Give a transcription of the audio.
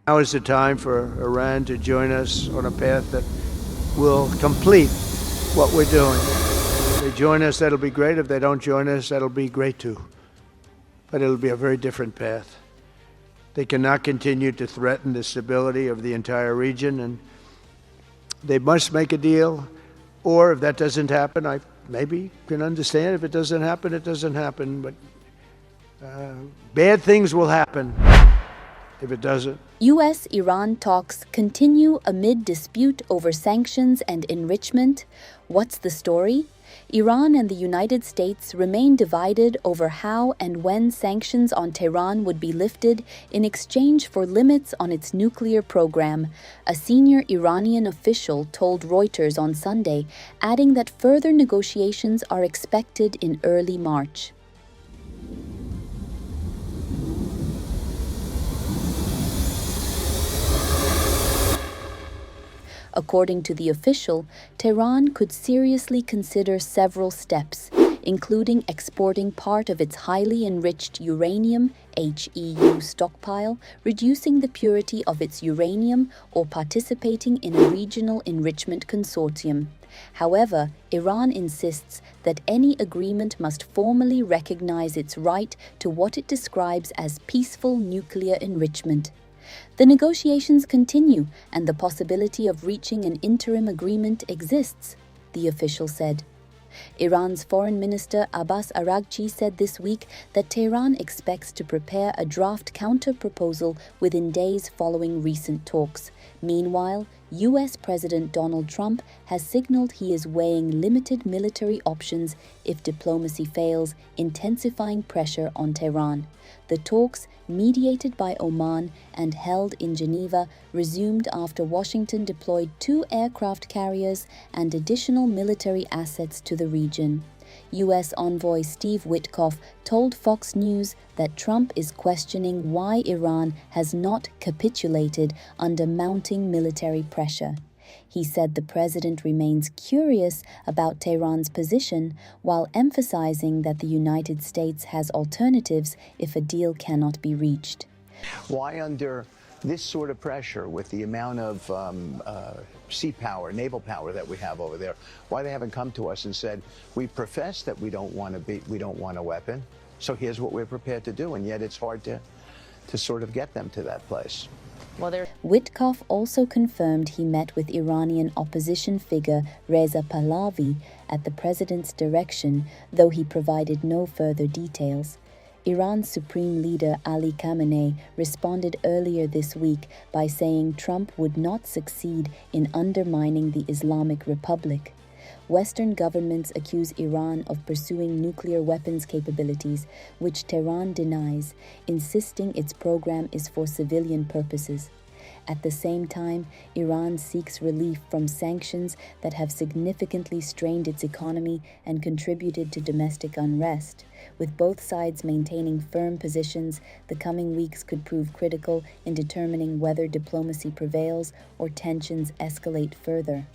Now is the time for Iran to join us on a path that will complete what we're doing. If they join us, that'll be great. If they don't join us, that'll be great too. But it'll be a very different path. They cannot continue to threaten the stability of the entire region, and they must make a deal. Or if that doesn't happen, I maybe can understand. If it doesn't happen, it doesn't happen. But bad things will happen if it doesn't. U.S.-Iran talks continue amid dispute over sanctions and enrichment. What's the story? Iran and the United States remain divided over how and when sanctions on Tehran would be lifted in exchange for limits on its nuclear program, a senior Iranian official told Reuters on Sunday, adding that further negotiations are expected in early March. According to the official, Tehran could seriously consider several steps, including exporting part of its highly enriched uranium (HEU) stockpile, reducing the purity of its uranium, or participating in a regional enrichment consortium. However, Iran insists that any agreement must formally recognize its right to what it describes as peaceful nuclear enrichment. The negotiations continue, and the possibility of reaching an interim agreement exists, the official said. Iran's Foreign Minister Abbas Araghchi said this week that Tehran expects to prepare a draft counter-proposal within days following recent talks. Meanwhile, U.S. President Donald Trump has signaled he is weighing limited military options if diplomacy fails, intensifying pressure on Tehran. The talks, mediated by Oman and held in Geneva, resumed after Washington deployed 2 aircraft carriers and additional military assets to the region. U.S. envoy Steve Witkoff told Fox News that Trump is questioning why Iran has not capitulated under mounting military pressure. He said the president remains curious about Tehran's position, while emphasizing that the United States has alternatives if a deal cannot be reached. Why under this sort of pressure, with the amount of sea power, naval power that we have over there, why they haven't come to us and said, we profess that we don't want a weapon, so here's what we're prepared to do, and yet it's hard to sort of get them to that place. Witkoff also confirmed he met with Iranian opposition figure Reza Pahlavi at the president's direction, though he provided no further details. Iran's Supreme Leader Ali Khamenei responded earlier this week by saying Trump would not succeed in undermining the Islamic Republic. Western governments accuse Iran of pursuing nuclear weapons capabilities, which Tehran denies, insisting its program is for civilian purposes. At the same time, Iran seeks relief from sanctions that have significantly strained its economy and contributed to domestic unrest. With both sides maintaining firm positions, the coming weeks could prove critical in determining whether diplomacy prevails or tensions escalate further.